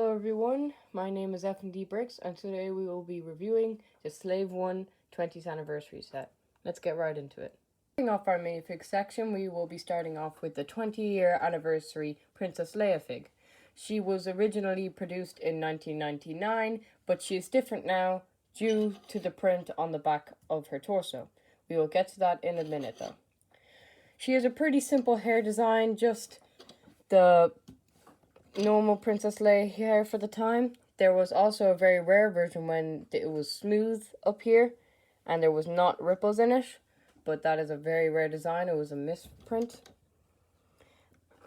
Hello everyone, my name is F&D Bricks and today we will be reviewing the Slave 1 20th anniversary set. Let's get right into it. Starting off our minifig section, we will be starting off with the 20-year anniversary Princess Leia fig. She was originally produced in 1999, but she is different now due to the print on the back of her torso. We will get to that in a minute though. She has a pretty simple hair design, just the normal Princess Leia hair for the time. There was also a very rare version when it was smooth up here and there was not ripples in it, but that is a very rare design. It was a misprint.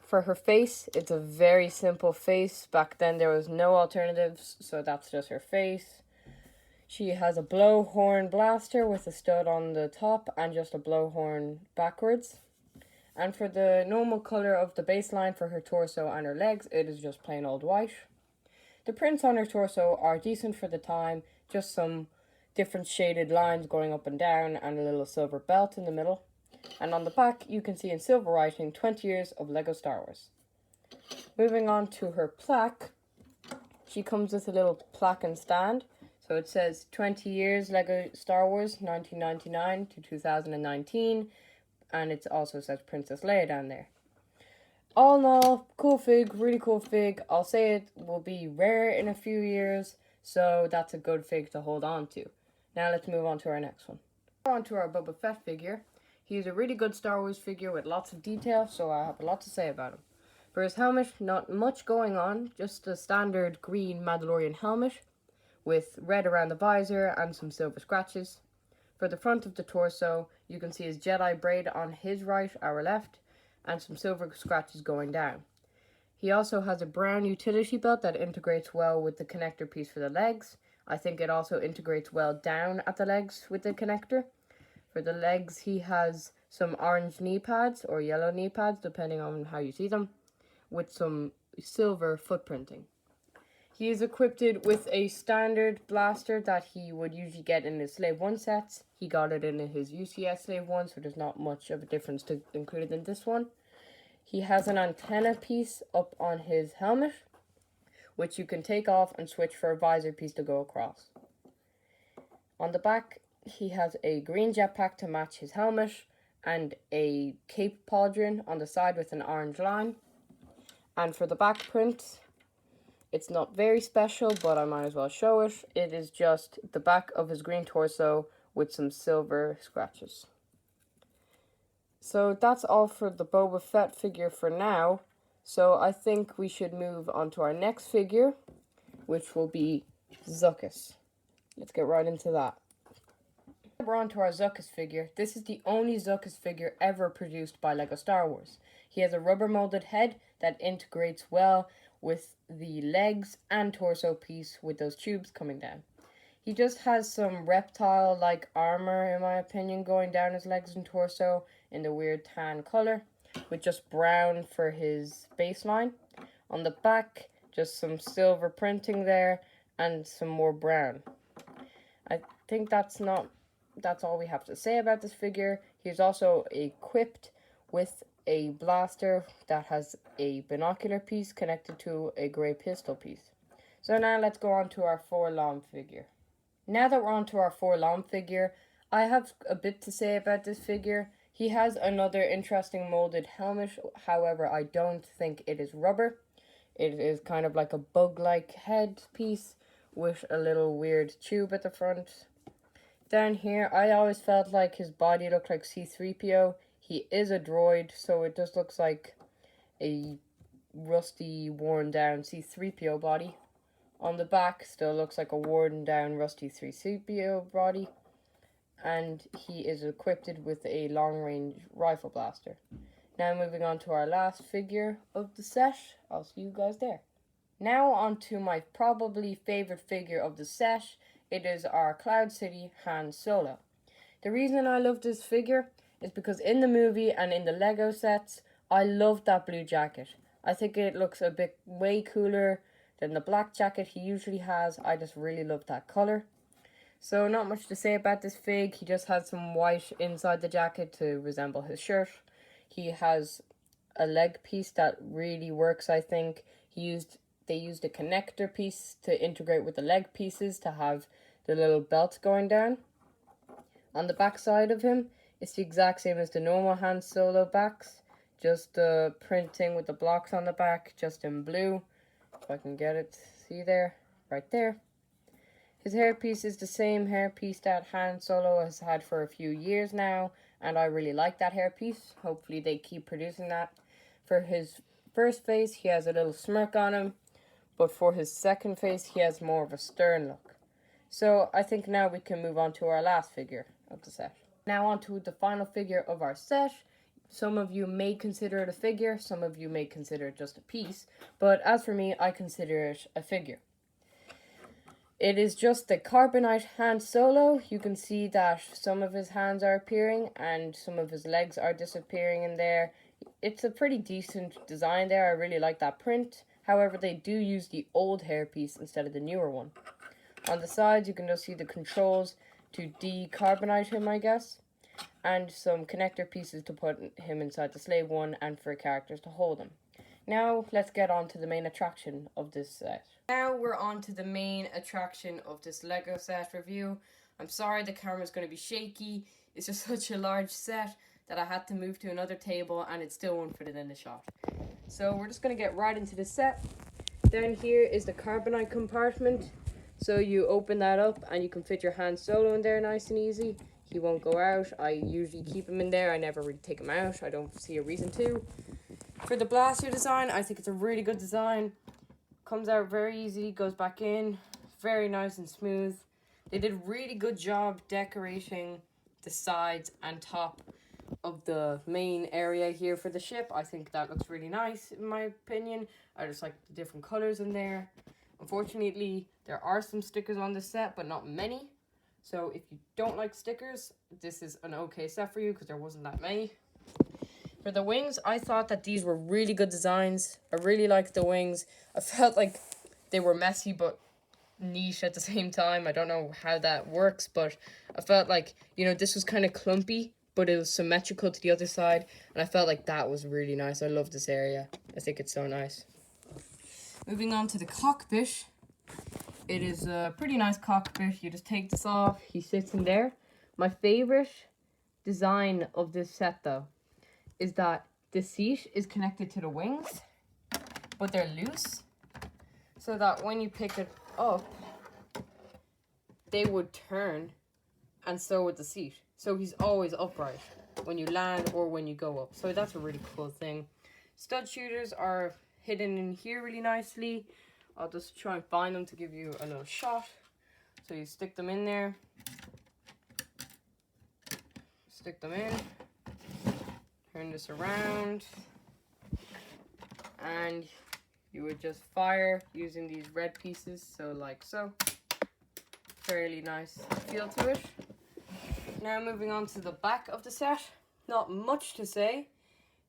For her face, it's a very simple face. Back then there was no alternatives, so that's just her face. She has a blowhorn blaster with a stud on the top and just a blowhorn backwards. And for the normal colour of the baseline for her torso and her legs, it is just plain old white. The prints on her torso are decent for the time, just some different shaded lines going up and down and a little silver belt in the middle. And on the back, you can see in silver writing, 20 years of LEGO Star Wars. Moving on to her plaque, she comes with a little plaque and stand. So it says 20 years LEGO Star Wars, 1999 to 2019. And it also says Princess Leia down there. All in all, cool fig, really cool fig. I'll say it will be rare in a few years, so that's a good fig to hold on to. Now let's move on to our next one. On to our Boba Fett figure. He's a really good Star Wars figure with lots of detail, so I have a lot to say about him. For his helmet, not much going on, just a standard green Mandalorian helmet with red around the visor and some silver scratches. For the front of the torso, you can see his Jedi braid on his right, our left, and some silver scratches going down. He also has a brown utility belt that integrates well with the connector piece for the legs. I think it also integrates well down at the legs with the connector. For the legs, he has some orange knee pads, or yellow knee pads, depending on how you see them, with some silver footprinting. He is equipped with a standard blaster that he would usually get in his Slave 1 sets. He got it in his UCS Slave 1, so there's not much of a difference to include in this one. He has an antenna piece up on his helmet, which you can take off and switch for a visor piece to go across. On the back, he has a green jetpack to match his helmet, and a cape pauldron on the side with an orange line. And for the back print, it's not very special, but I might as well show it. It is just the back of his green torso with some silver scratches. So that's all for the Boba Fett figure for now. So I think we should move on to our next figure, which will be Zuckuss. Let's get right into that. We're on to our Zuckuss figure. This is the only Zuckuss figure ever produced by LEGO Star Wars. He has a rubber molded head that integrates well with the legs and torso piece with those tubes coming down. He just has some reptile-like armor, in my opinion, going down his legs and torso in the weird tan color, with just brown for his baseline. On the back, just some silver printing there and some more brown. I think that's all we have to say about this figure. He's also equipped with a blaster that has a binocular piece connected to a grey pistol piece. So now let's go on to our Forlom figure. Now that we're on to our Forlom figure, I have a bit to say about this figure. He has another interesting molded helmet, however I don't think it is rubber. It is kind of like a bug-like head piece with a little weird tube at the front. Down here, I always felt like his body looked like C-3PO. He is a droid, so it just looks like a rusty, worn-down C-3PO body. On the back, still looks like a worn-down, rusty C-3PO body. And he is equipped with a long-range rifle blaster. Now moving on to our last figure of the set. I'll see you guys there. Now on to my probably favorite figure of the set. It is our Cloud City Han Solo. The reason I love this figure is because in the movie and in the LEGO sets, I love that blue jacket. I think it looks a bit way cooler than the black jacket he usually has. I just really love that color. So not much to say about this fig. He just has some white inside the jacket to resemble his shirt. He has a leg piece that really works, I think. He used They used a connector piece to integrate with the leg pieces to have the little belt going down. On the back side of him, it's the exact same as the normal Han Solo backs, just the printing with the blocks on the back, just in blue. If I can get it, see there, right there. His hairpiece is the same hairpiece that Han Solo has had for a few years now, and I really like that hairpiece. Hopefully they keep producing that. For his first face, he has a little smirk on him, but for his second face, he has more of a stern look. So I think now we can move on to our last figure of the set. Now on to the final figure of our set. Some of you may consider it a figure, some of you may consider it just a piece, but as for me, I consider it a figure. It is just the carbonite Han Solo. You can see that some of his hands are appearing and some of his legs are disappearing in there. It's a pretty decent design there. I really like that print. However, they do use the old hairpiece instead of the newer one. On the sides, you can just see the controls to decarbonite him, I guess, and some connector pieces to put him inside the slave one and for characters to hold him. Now, let's get on to the main attraction of this set. Now we're on to the main attraction of this Lego set review. I'm sorry the camera's going to be shaky. It's just such a large set that I had to move to another table and it still won't fit it in the shot. So we're just going to get right into the set. Down here is the carbonite compartment. So you open that up and you can fit your Han Solo in there nice and easy. He won't go out. I usually keep him in there. I never really take him out. I don't see a reason to. For the blaster design, I think it's a really good design. Comes out very easy, goes back in. Very nice and smooth. They did a really good job decorating the sides and top of the main area here for the ship. I think that looks really nice in my opinion. I just like the different colors in there. Unfortunately, there are some stickers on this set, but not many. So if you don't like stickers, this is an okay set for you because there wasn't that many. For the wings, I thought that these were really good designs. I really liked the wings. I felt like they were messy but neat at the same time. I don't know how that works, but I felt like, you know, this was kind of clumpy, but it was symmetrical to the other side. And I felt like that was really nice. I love this area. I think it's so nice. Moving on to the cockpit. It is a pretty nice cockpit. You just take this off. He sits in there. My favorite design of this set, though, is that the seat is connected to the wings, but they're loose, so that when you pick it up, they would turn, and so would the seat. So he's always upright when you land or when you go up. So that's a really cool thing. Stud shooters are hidden in here really nicely. I'll just try and find them to give you a little shot. So you stick them in there. Stick them in. Turn this around. And you would just fire using these red pieces. So like so. Fairly nice feel to it. Now moving on to the back of the set. Not much to say.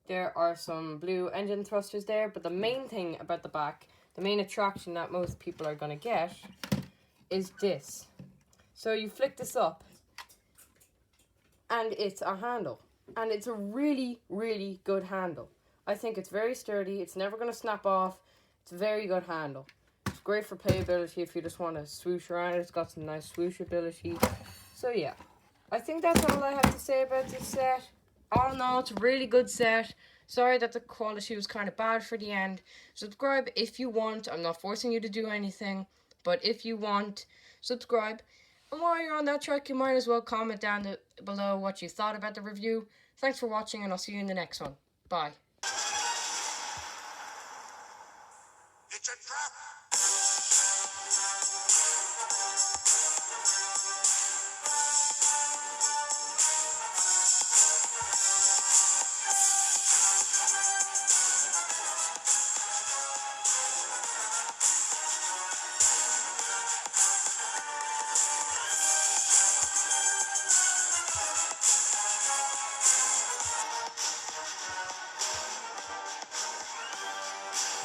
There are some blue engine thrusters there. But the main thing about the back, the main attraction that most people are going to get is this. So you flick this up and it's a handle. And it's a really, really good handle. I think it's very sturdy. It's never going to snap off. It's a very good handle. It's great for playability if you just want to swoosh around. It's got some nice swoosh ability. So yeah, I think that's all I have to say about this set. All in all, it's a really good set. Sorry that the quality was kind of bad for the end. Subscribe if you want. I'm not forcing you to do anything. But if you want, subscribe. And while you're on that track, you might as well comment down below what you thought about the review. Thanks for watching, and I'll see you in the next one. Bye. It's a trap!